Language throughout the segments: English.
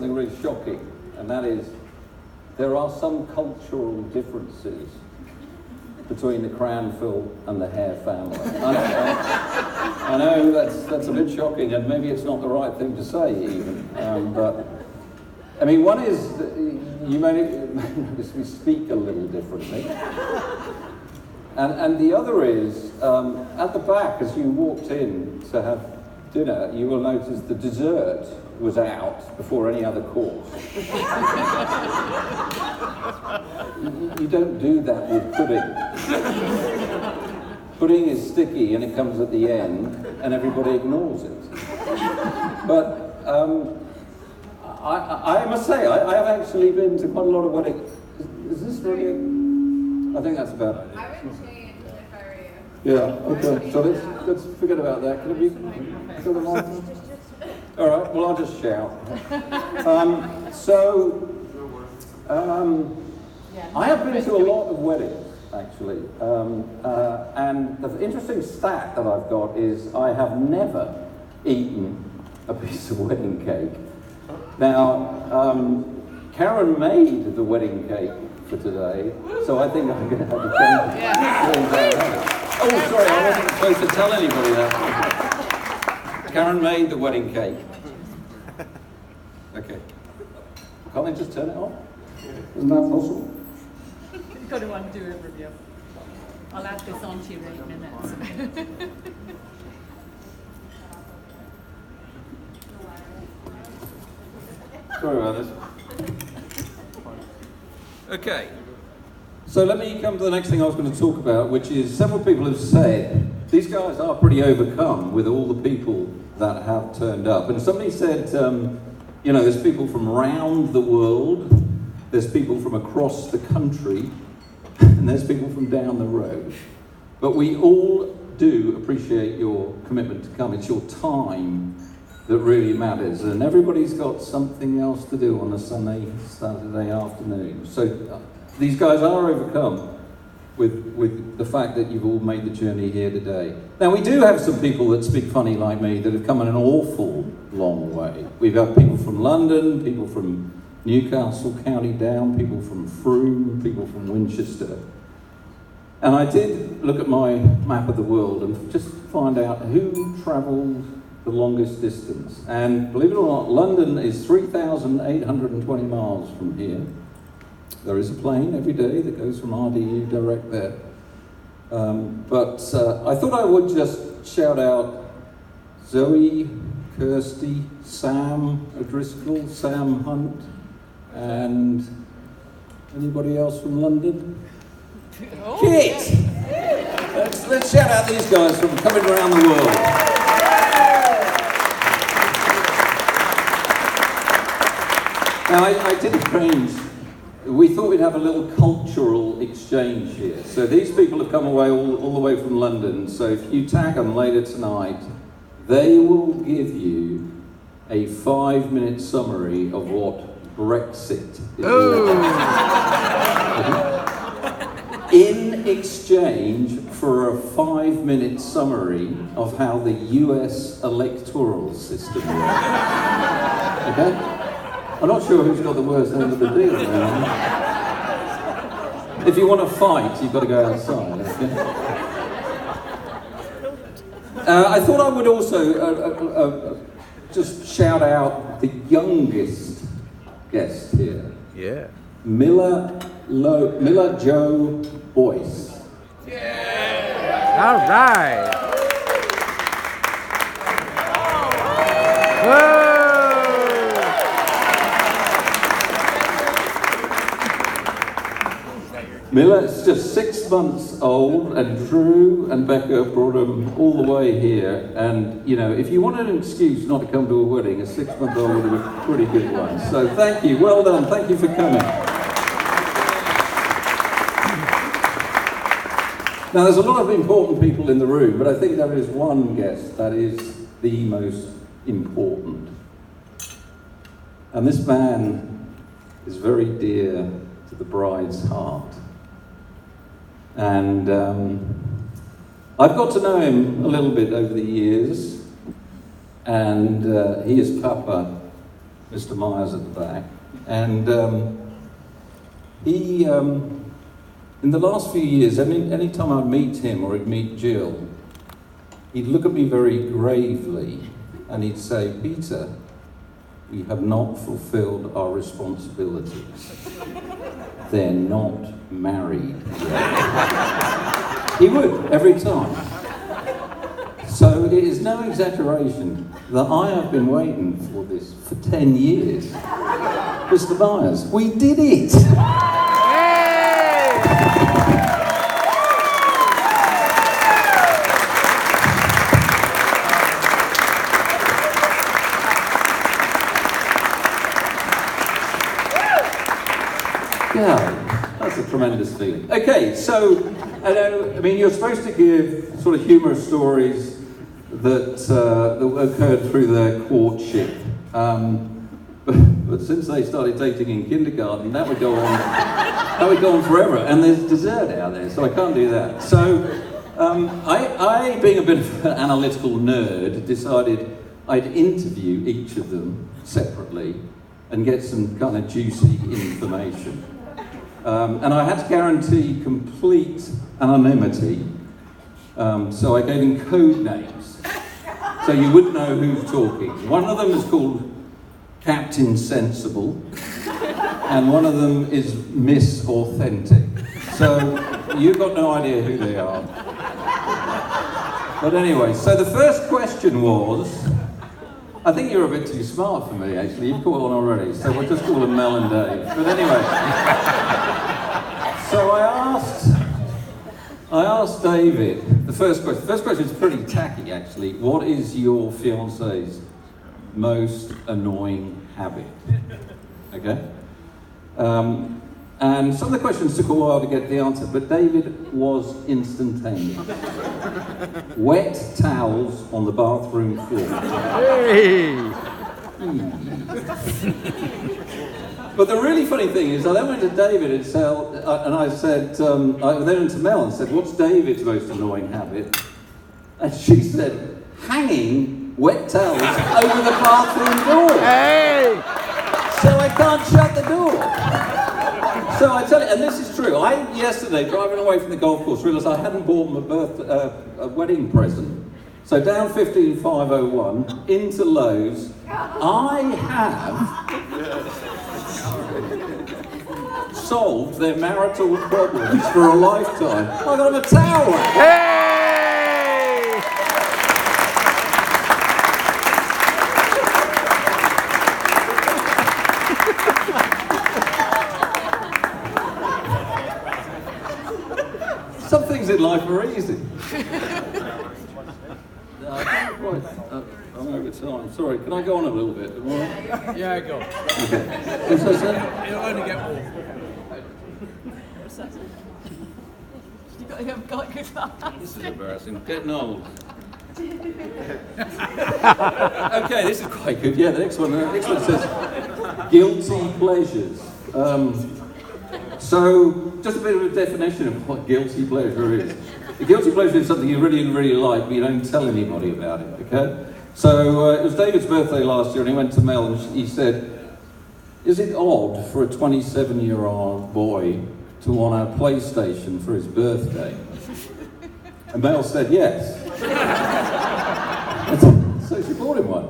something really shocking, and that is there are some cultural differences between the Cranfield and the Hare family. I know that's a bit shocking, and maybe it's not the right thing to say even, but I mean, one is that you may notice we speak a little differently. And the other is, at the back, as you walked in to have dinner, you will notice the dessert was out before any other course. You don't do that with pudding. Pudding is sticky and it comes at the end, and everybody ignores it. But I must say, I have actually been to quite a lot of weddings. Is this really? I think that's about it. I would change if I were Yeah, you. okay. So let's forget about that. Can it be still on? All right, well, I'll just shout. I have been to a lot of weddings, actually. And the interesting stat that I've got is I have never eaten a piece of wedding cake. Now, Karen made the wedding cake for today, so I think I'm going to have a change. Oh, sorry, I wasn't supposed to tell anybody that. Karen made the wedding cake. Okay. Can't they just turn it off? Isn't that possible? You've got to undo a review. I'll add this on to you in 8 minutes. Sorry about this. Okay. So let me come to the next thing I was going to talk about, which is several people have said these guys are pretty overcome with all the people that have turned up. And somebody said, there's people from around the world, there's people from across the country, and there's people from down the road. But we all do appreciate your commitment to come. It's your time that really matters, and everybody's got something else to do on a Saturday afternoon. So these guys are overcome with the fact that you've all made the journey here today. Now, we do have some people that speak funny like me that have come an awful long way. We've got people from London, people from Newcastle County Down, people from Frome, people from Winchester. And I did look at my map of the world and just find out who travelled the longest distance. And believe it or not, London is 3,820 miles from here. There is a plane every day that goes from RDU direct there. But I thought I would just shout out Zoe, Kirsty, Sam O'Driscoll, Sam Hunt, and anybody else from London? Oh, Kit! Let's shout out these guys from coming around the world. Now, I did arrange, we thought we'd have a little cultural exchange here. So these people have come away all the way from London, so if you tag them later tonight, they will give you a 5-minute summary of what Brexit is all about. In exchange for a 5-minute summary of how the US electoral system works. Okay? I'm not sure who's got the worst end of the deal now. If you want to fight, you've got to go outside. Okay? I thought I would also just shout out the youngest guest here. Yeah. Miller Jo Boyce. Yeah. All right. Whoa. Miller's just 6 months old, and Drew and Becca brought him all the way here. And, if you wanted an excuse not to come to a wedding, a 6-month-old was a pretty good one. So thank you. Well done. Thank you for coming. Now, there's a lot of important people in the room, but I think there is one guest that is the most important. And this man is very dear to the bride's heart. And I've got to know him a little bit over the years, and he is Papa Mr. Myers at the back, and he, in the last few years, any time I'd meet him or he'd meet Jill, he'd look at me very gravely and he'd say, "Peter, we have not fulfilled our responsibilities. They're not married yet." He would, every time. So it is no exaggeration that I have been waiting for this for 10 years. Mr. Myers, we did it! Yeah, that's a tremendous feeling. Okay, so, I mean, you're supposed to give sort of humorous stories that occurred through their courtship. But since they started dating in kindergarten, that would go on forever. And there's dessert out there, so I can't do that. So, I, being a bit of an analytical nerd, decided I'd interview each of them separately and get some kind of juicy information. And I had to guarantee complete anonymity, so I gave them code names, so you wouldn't know who's talking. One of them is called Captain Sensible, and one of them is Miss Authentic. So you've got no idea who they are. But anyway, so the first question was, I think you're a bit too smart for me, actually. You've caught on already, so we'll just call them Mel and Dave. But anyway, so I asked David the first question. The first question is pretty tacky, actually. What is your fiance's most annoying habit? Okay? And some of the questions took a while to get the answer, but David was instantaneous. Wet towels on the bathroom floor. Hey! But the really funny thing is, I then went to David and I said, I then went to Mel and said, "What's David's most annoying habit?" And she said, "Hanging wet towels over the bathroom door." Hey! So I can't shut the door. So I tell you, and this is true. I yesterday, driving away from the golf course, realised I hadn't bought him a wedding present. So down 15501 into Lowe's, I have solved their marital problems for a lifetime. I got him a towel. Hey! Some things in life are easy. I'm over time. Sorry, can I go on a little bit? Yeah, go. Okay. What's that, sir? It'll only get more. You've got good fast. This is embarrassing. Getting old. Okay, this is quite good. Yeah, the next one says guilty pleasures. So, just a bit of a definition of what guilty pleasure is. A guilty pleasure is something you really, really like, but you don't tell anybody about it, okay? So, it was David's birthday last year, and he went to Mel, and he said, "Is it odd for a 27-year-old boy to want a PlayStation for his birthday?" And Mel said, "Yes." So she bought him one.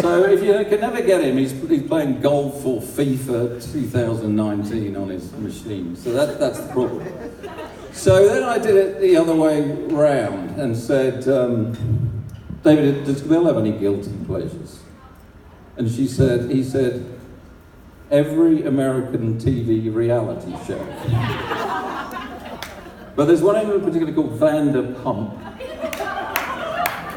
So if you can never get him, he's playing golf or FIFA 2019 on his machine. So that's the problem. So then I did it the other way round and said, "David, does Mel have any guilty pleasures?" And he said, "Every American TV reality show." But there's one in particular called Vanderpump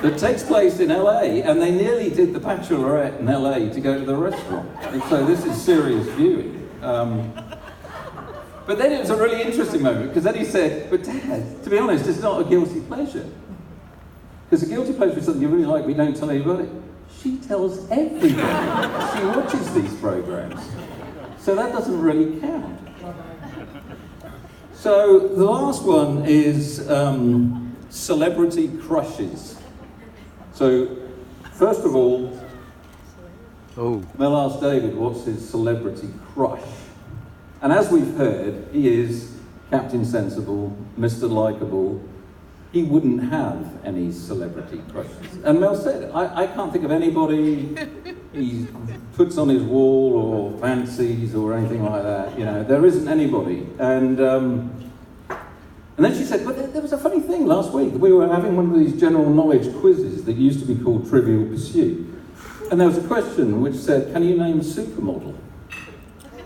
that takes place in LA, and they nearly did The Bachelorette in LA to go to the restaurant. And so this is serious viewing. But then it was a really interesting moment, because then he said, "But Dad, to be honest, it's not a guilty pleasure. Because a guilty pleasure is something you really like, but you don't tell anybody." She tells everybody. She watches these programs. So that doesn't really count. So the last one is celebrity crushes. So, first of all, Oh. Mel asked David what's his celebrity crush. And as we've heard, he is Captain Sensible, Mr. Likeable. He wouldn't have any celebrity crushes. And Mel said, I can't think of anybody he puts on his wall or fancies or anything like that. You know, there isn't anybody. And then she said, but there was a funny thing last week. We were having one of these general knowledge quizzes that used to be called Trivial Pursuit. And there was a question which said, can you name a supermodel?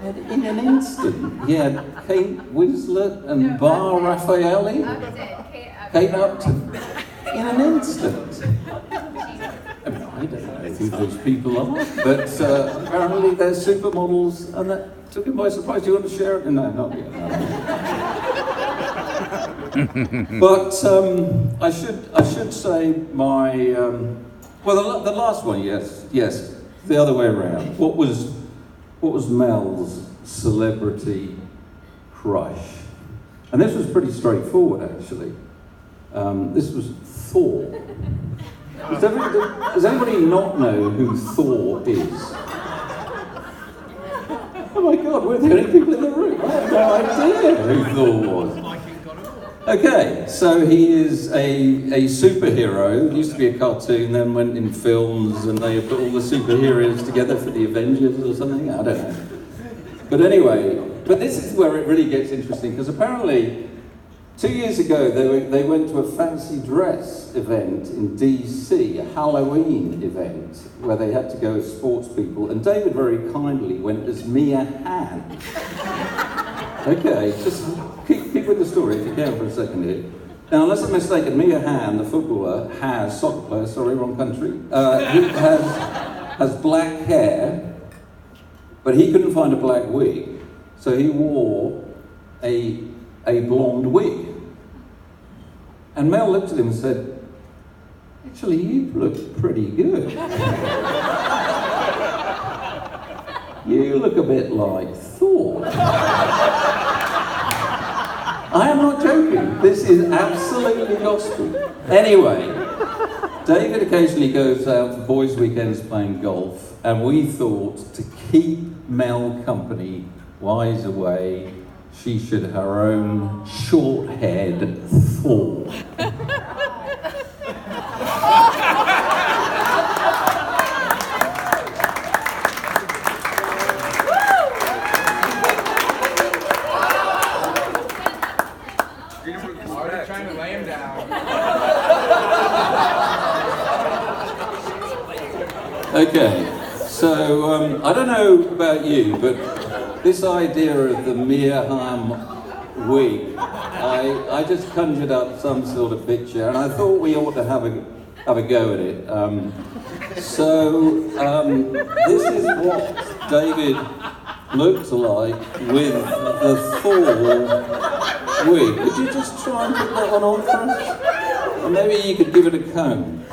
And in an instant, he had Kate Winslet and Bar Raffaelli, Kate Upton, in an instant. I mean, I don't know who those people are, but apparently they're supermodels, and that took him by surprise. Do you want to share it? No, not yet. No. But I should say my well, the last one, yes, the other way around. What was Mel's celebrity crush? And this was pretty straightforward, actually. This was Thor. Does anybody not know who Thor is? Oh my God, we're the only people in the room. I have no idea who Thor was. Okay, so he is a superhero. He used to be a cartoon, then went in films, and they put all the superheroes together for the Avengers or something. I don't know. But anyway, but this is where it really gets interesting, because apparently 2 years ago they went to a fancy dress event in DC, a Halloween event, where they had to go as sports people, and David very kindly went as Mia Hamm. Okay, just keep with the story if you can for a second here. Now, unless I'm mistaken, Mia Hamm, the footballer, soccer player, sorry, wrong country, he has black hair, but he couldn't find a black wig, so he wore a blonde wig. And Mel looked at him and said, actually, you look pretty good. You look a bit like Thor. I am not joking. This is absolutely gospel. Anyway, David occasionally goes out for boys' weekends playing golf, and we thought to keep Mel company while he's away, she should have her own short-haired Thor. Trying to lay him down. Okay, so I don't know about you, but this idea of the Mia Hamm wig, I just conjured up some sort of picture, and I thought we ought to have a go at it. This is what David looked like with the Thor wig. Could you just try and put that one on for us? Or maybe you could give it a comb.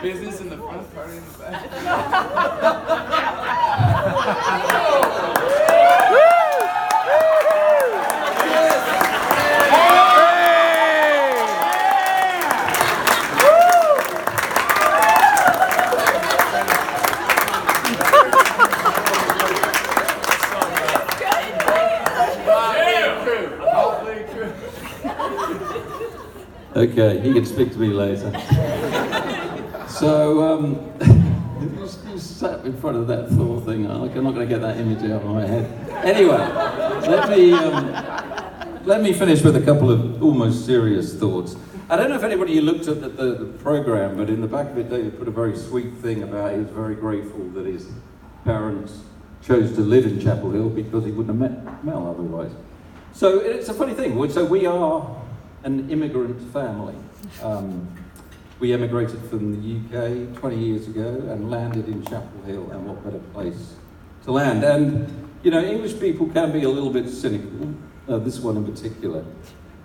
Business in the front, party in the back. Okay, he can speak to me later. So, you sat in front of that Thor thing. I'm not going to get that image out of my head. Anyway, let me finish with a couple of almost serious thoughts. I don't know if anybody looked at the program, but in the back of it, David put a very sweet thing about he was very grateful that his parents chose to live in Chapel Hill because he wouldn't have met Mel otherwise. So it's a funny thing. So we are an immigrant family. We emigrated from the UK 20 years ago and landed in Chapel Hill, and what better place to land. And, you know, English people can be a little bit cynical, this one in particular.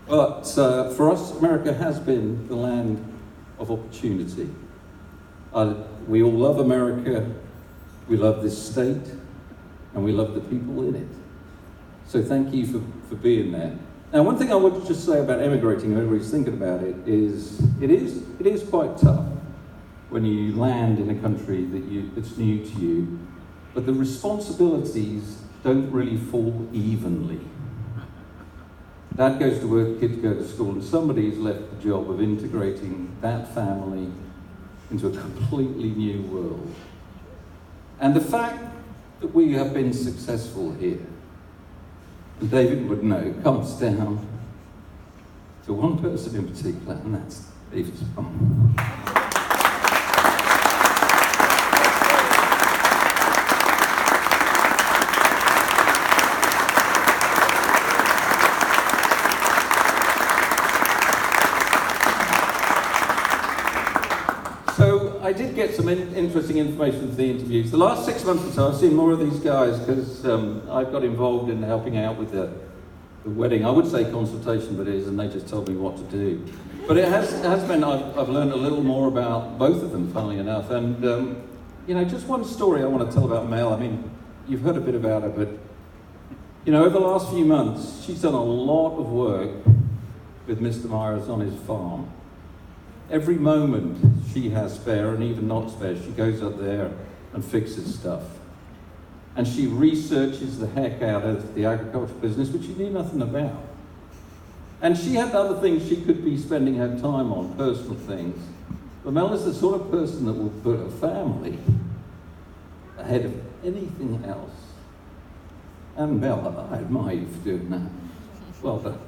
But for us, America has been the land of opportunity. We all love America, we love this state, and we love the people in it. So thank you for being there. Now, one thing I want to just say about emigrating, if everybody's thinking about it is quite tough. when you land in a country that's new to you, but the responsibilities don't really fall evenly. Dad goes to work, kids go to school, and somebody's left the job of integrating that family into a completely new world. And the fact that we have been successful here, and David would know, comes down to one person in particular, and that's David's mum. So I did get some interesting information from the interviews. The last 6 months or so, I've seen more of these guys because I've got involved in helping out with the wedding. I would say consultation, but it is, and they just told me what to do. But it has been, I've learned a little more about both of them, funnily enough. And, just one story I want to tell about Mel. I mean, you've heard a bit about her, but, over the last few months, she's done a lot of work with Mr. Myers on his farm. Every moment she has spare, and even not spare, she goes up there and fixes stuff. And she researches the heck out of the agricultural business, which she knew nothing about. And she had other things she could be spending her time on, personal things. But Mel is the sort of person that will put her family ahead of anything else. And Mel, I admire you for doing that. Well done.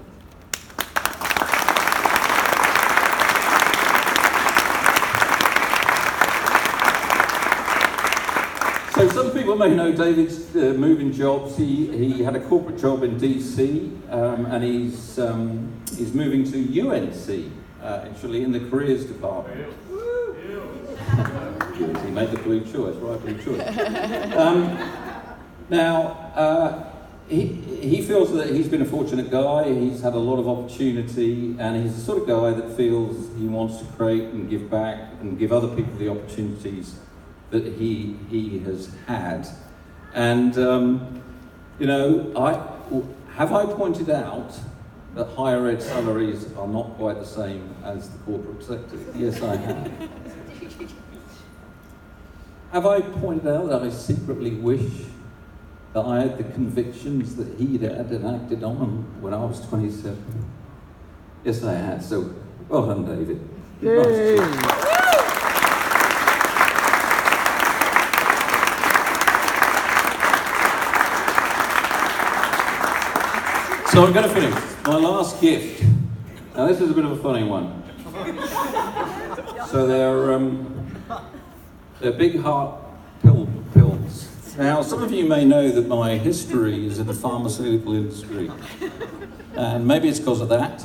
So some people may know David's moving jobs. He had a corporate job in DC, and he's moving to UNC, actually in the careers department. He made the blue choice, right? Blue choice. He feels that he's been a fortunate guy. He's had a lot of opportunity, and he's the sort of guy that feels he wants to create and give back and give other people the opportunities that he has had. And, have I pointed out that higher ed salaries are not quite the same as the corporate sector? Yes, I have. Have I pointed out that I secretly wish that I had the convictions that he'd had and acted on them when I was 27? Yes, I have. So, well done, David. Yay! So I'm going to finish. My last gift. Now this is a bit of a funny one. So they're big heart pills. Now some of you may know that my history is in the pharmaceutical industry, and maybe it's because of that.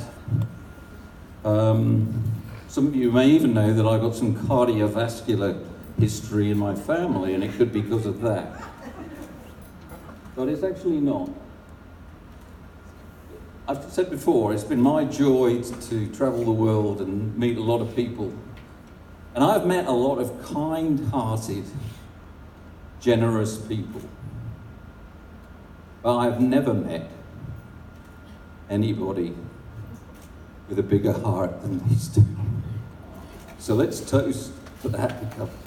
Some of you may even know that I've got some cardiovascular history in my family, and it could be because of that. But it's actually not. I've said before, it's been my joy to travel the world and meet a lot of people. And I've met a lot of kind-hearted, generous people. But I've never met anybody with a bigger heart than these two. So let's toast to the happy couple.